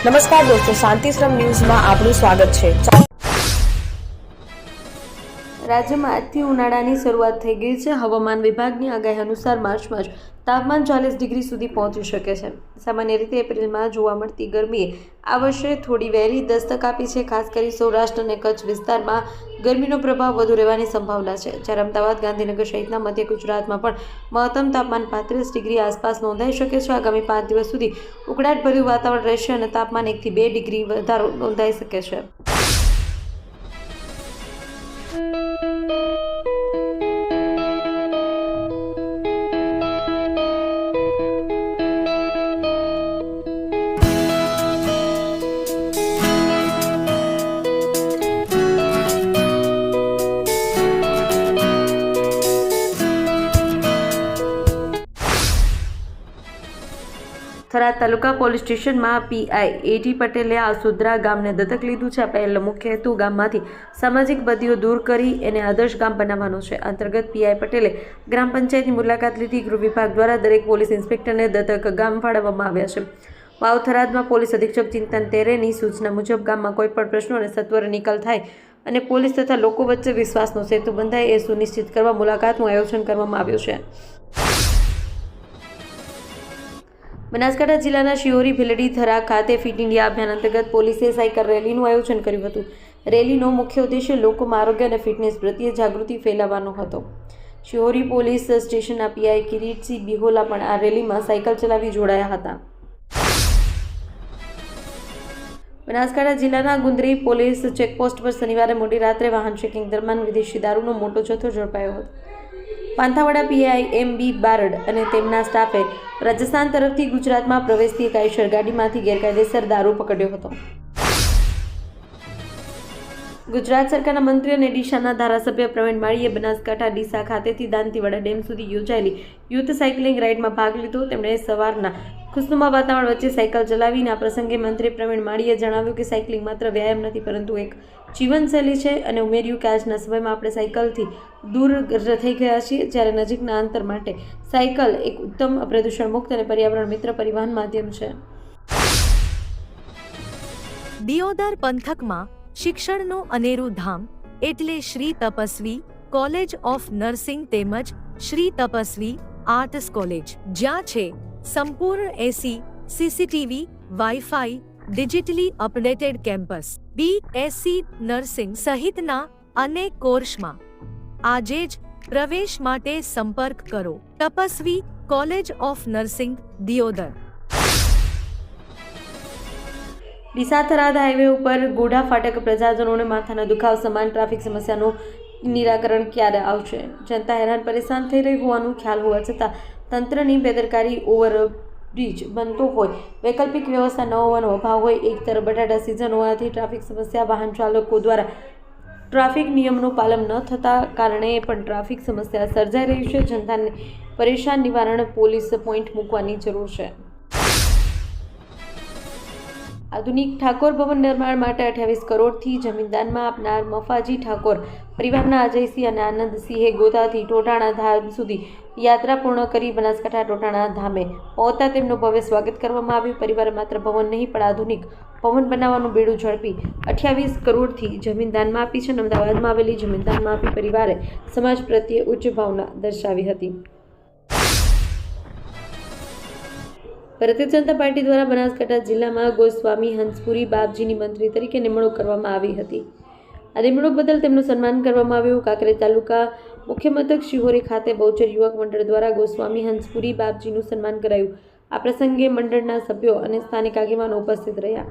નમસ્કાર દોસ્તો, શાંતિશ્રમ ન્યૂઝમાં આપનું સ્વાગત છે। રાજ્યમાં આજથી ઉનાળાની શરૂઆત થઈ ગઈ છે। હવામાન વિભાગની આગાહી અનુસાર માર્ચમાં જ તાપમાન 40 ડિગ્રી સુધી પહોંચી શકે છે। સામાન્ય રીતે એપ્રિલમાં જોવા મળતી ગરમીએ આ વર્ષે થોડી વહેલી દસ્તક આપી છે। ખાસ કરી સૌરાષ્ટ્ર અને કચ્છ વિસ્તારમાં ગરમીનો પ્રભાવ વધુ રહેવાની સંભાવના છે, જ્યારે અમદાવાદ, ગાંધીનગર સહિતના મધ્ય ગુજરાતમાં પણ મહત્તમ તાપમાન 35 ડિગ્રી આસપાસ નોંધાઈ શકે છે। આગામી 5 દિવસ સુધી ઉકળાટભર્યું વાતાવરણ રહેશે અને તાપમાન 1 થી 2 ડિગ્રી વધારો નોંધાઈ શકે છે। થરાદ તાલુકા પોલીસ સ્ટેશનમાં પીઆઈ એટી પટેલે આસુદ્રા ગામને દત્તક લીધું છે। આ પહેલો મુખ્ય હેતુ ગામમાંથી સામાજિક બદીઓ દૂર કરી એને આદર્શ ગામ બનાવવાનો છે। અંતર્ગત પીઆઈ પટેલે ગ્રામ પંચાયતની મુલાકાત લીધી। ગૃહ વિભાગ દ્વારા દરેક પોલીસ ઇન્સ્પેક્ટરને દત્તક ગામ ફાળવવામાં આવ્યા છે। વાવ થરાદમાં પોલીસ અધિક્ષક ચિંતન તેરેની સૂચના મુજબ ગામમાં કોઈપણ પ્રશ્નોને સત્વરે નિકાલ થાય અને પોલીસ તથા લોકો વચ્ચે વિશ્વાસનો સેતુ બંધાય એ સુનિશ્ચિત કરવા મુલાકાતનું આયોજન કરવામાં આવ્યું છે। બનાસકાંઠા જિલ્લાના શિહોરી, ભીલડી, થરા ખાતે ફિટ ઇન્ડિયા અભિયાન અંતર્ગત પોલીસે સાયકલ રેલીનું આયોજન કર્યું હતું। રેલીનો મુખ્ય ઉદ્દેશ્ય લોકોમાં આરોગ્ય અને ફિટનેસ પ્રત્યે જાગૃતિ ફેલાવવાનો હતો। શિહોરી પોલીસ સ્ટેશનના પીઆઈ કિરીટસિંહ બિહોલા પણ આ રેલીમાં સાયકલ ચલાવી જોડાયા હતા। બનાસકાંઠા જિલ્લાના ગુંદરી પોલીસ ચેકપોસ્ટ પર શનિવારે મોડી રાત્રે વાહન ચેકિંગ દરમિયાન વિદેશી દારૂનો મોટો જથ્થો ઝડપાયો હતો। પાંથાવાડા પીઆઈ એમ.બી. બારડ અને તેમના સ્ટાફે રાજસ્થાન તરફથી ગુજરાતમાં પ્રવેશતી એક આઈશર ગાડીમાંથી ગેરકાયદેસર દારૂ પકડ્યો હતો। ગુજરાત સરકારના મંત્રી અને ડીસાના ધારાસભ્ય પ્રવીણ માળીએ બનાસકાંઠા ડીસા ખાતેથી દાંતીવાડા ડેમ સુધી યોજાયેલી યુથ સાયકલિંગ રાઇડમાં ભાગ લીધો। તેમણે સવારના ખુશનુમા વાતાવરણ વચ્ચે સાયકલ ચલાવીને આ પ્રસંગે મંત્રી પ્રવીણ માળીએ જણાવ્યું કે સાયકલિંગ માત્ર વ્યાયામ નથી, પરંતુ એક જીવનશૈલી છે અને ઉમેર્યું કે આજના સમયમાં આપણે સાયકલથી દૂર થઈ ગયા છીએ, જ્યારે નજીકના અંતર માટે સાયકલ એક ઉત્તમ પ્રદૂષણ મુક્ત અને પર્યાવરણ મિત્ર પરિવહન માધ્યમ છે। દિયોદર પંથકમાં શિક્ષણનું અનેરું ધામ એટલે Shri Tapasvi college of nursing તેમજ શ્રી તપસ્વી આર્ટ્સ કોલેજ, જ્યાં છે સંપૂર્ણ AC, CCTV, wifi, digitally updated campus, BSc nursing સહિતના અનેક કોર્સમાં આજે જ પ્રવેશ માટે સંપર્ક કરો। Tapasvi college of nursing, Deodar. Deesa Tharad highway ઉપર ગોઢા ફાટક પ્રજાજનોને માથાના દુખાવ સમાન ટ્રાફિક સમસ્યાનું નિરાકરણ ક્યારે આવશે? જનતા હેરાન પરેશાન થઈ રહી હોવાનું ખ્યાલ હોવા છતાં તંત્રની બેદરકારી, ઓવરબ્રિજ બનતો હોય, વૈકલ્પિક વ્યવસ્થા ન હોવાનો અભાવ હોય, એક તરફ બટાટા સિઝન હોવાથી ટ્રાફિક સમસ્યા, વાહન ચાલકો દ્વારા ટ્રાફિક નિયમનું પાલન ન થતા કારણે પણ ટ્રાફિક સમસ્યા સર્જાઈ રહી છે। જનતાને પરેશાન નિવારણ પોલીસ પોઈન્ટ મૂકવાની જરૂર છે। આધુનિક ઠાકોર ભવન નિર્માણ માટે 28 કરોડથી જમીન દાનમાં આપનાર મફાજી ઠાકોર પરિવારના અજયસિંહ અને આનંદસિંહે ગોતાથી ટોટાણા ધામ સુધી યાત્રા પૂર્ણ કરી બનાસકાંઠા ટોટાણા ધામે પહોંચતા તેમનું ભવ્ય સ્વાગત કરવામાં આવ્યું। પરિવારે માત્ર ભવન નહીં પણ આધુનિક ભવન બનાવવાનું બેડું ઝડપી 28 કરોડથી જમીન દાનમાં આપી છે। અમદાવાદમાં આવેલી જમીન દાનમાં આપી પરિવારે સમાજ પ્રત્યે ઉચ્ચ ભાવના દર્શાવી હતી। ભારતીય જનતા પાર્ટી દ્વારા બનાસકાંઠા જિલ્લામાં ગોસ્વામી હંસપુરી બાપજીની મંત્રી તરીકે નિમણૂક કરવામાં આવી હતી। આ નિમણૂક બદલ તેમનું સન્માન કરવામાં આવ્યું। કાંકરેજ તાલુકા મુખ્ય મથક શિહોરી ખાતે બહુચર યુવક મંડળ દ્વારા ગોસ્વામી હંસપુરી બાપજીનું સન્માન કરાયું। આ પ્રસંગે મંડળના સભ્યો અને સ્થાનિક આગેવાનો ઉપસ્થિત રહ્યા।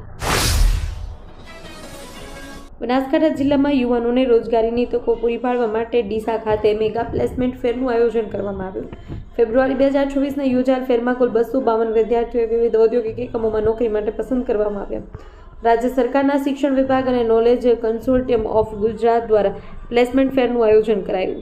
બનાસકાંઠા જિલ્લામાં યુવાનોને રોજગારીની તકો પૂરી પાડવા માટે ડીસા ખાતે મેગા પ્લેસમેન્ટ ફેરનું આયોજન કરવામાં આવ્યું। ફેબ્રુઆરી 2024ના યોજાયેલ ફેરમાં કુલ 252 વિદ્યાર્થીઓએ વિવિધ ઔદ્યોગિક એકમોમાં નોકરી માટે પસંદ કરવામાં આવ્યા। રાજ્ય સરકારના શિક્ષણ વિભાગ અને નોલેજ કન્સોર્ટિયમ ઓફ ગુજરાત દ્વારા પ્લેસમેન્ટ ફેરનું આયોજન કરાયું।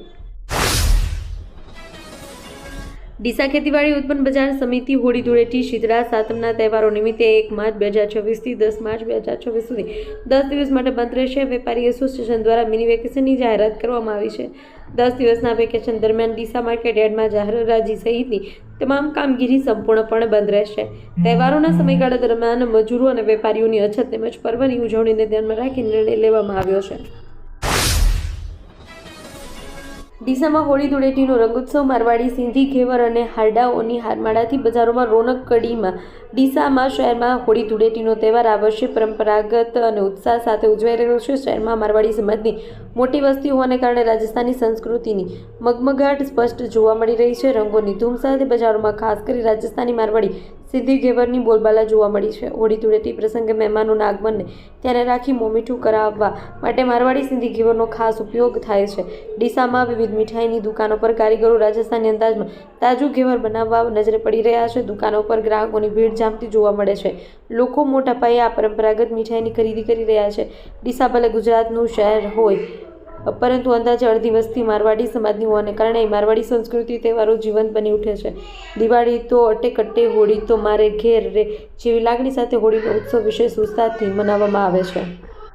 ડીસા ખેતીવાડી ઉત્પન્ન બજાર સમિતિ હોળી ધૂળેટી શીતળા સાતમના તહેવારો નિમિત્તે 1 માર્ચ 2024 થી 10 માર્ચ 2024 સુધી 10 દિવસ માટે બંધ રહેશે. વેપારી એસોસિએશન દ્વારા મિની વેકેશનની જાહેરાત કરવામાં આવી છે. 10 દિવસના વેકેશન દરમિયાન ડીસા માર્કેટ યાર્ડમાં જાહેરાત સહિતની તમામ કામગીરી સંપૂર્ણપણે બંધ રહેશે. તહેવારોના સમયગાળા દરમિયાન મજૂરો અને વેપારીઓની અછત તેમજ પર્વની ઉજવણીને ધ્યાનમાં રાખી નિર્ણય લેવામાં આવ્યો છે. ડીસામાં હોળી ધૂળેટીનો રંગોત્સવ મારવાડી સિંધી ઘેવર અને હારડાઓની હારમાળાથી બજારોમાં રોનક કડીમાં ડીસામાં શહેરમાં હોળી ધૂળેટીનો તહેવાર આ વર્ષે પરંપરાગત અને ઉત્સાહ સાથે ઉજવાઈ રહ્યો છે. શહેરમાં મારવાડી સમાજની મોટી વસ્તી હોવાને કારણે રાજસ્થાની સંસ્કૃતિની મગમગાટ સ્પષ્ટ જોવા મળી રહી છે. રંગોની ધૂમ સાથે બજારોમાં ખાસ કરી રાજસ્થાની મારવાડી સિંધી ઘેવરની બોલબાલા જોવા મળી છે. હોળી ધૂળેટી પ્રસંગે મહેમાનોના આગમનને ત્યારે રાખી મોમીઠું કરાવવા માટે મારવાડી સિંધી ઘેવરનો ખાસ ઉપયોગ થાય છે. ડીસામાં વિવિધ મીઠાઈની દુકાનો પર કારીગરો રાજસ્થાની અંદાજમાં તાજું ઘેવર બનાવવા નજરે પડી રહ્યા છે. દુકાનો પર ગ્રાહકોની ભીડ જામતી જોવા મળે છે. લોકો મોટા પાયે આ પરંપરાગત મીઠાઈની ખરીદી કરી રહ્યા છે. ડીસા ભલે ગુજરાતનું શહેર હોય પરંતુ અંદાજે અડધી વસ્તી મારવાડી સમાજની હોવાને કારણે મારવાડી સંસ્કૃતિ તહેવારો જીવંત બની ઉઠે છે. દિવાળી તો અટે કટ્ટે, હોળી તો મારે ઘેર રે જેવી લાગણી સાથે હોળીનો ઉત્સવ વિશેષ ઉત્સાહથી મનાવવામાં આવે છે.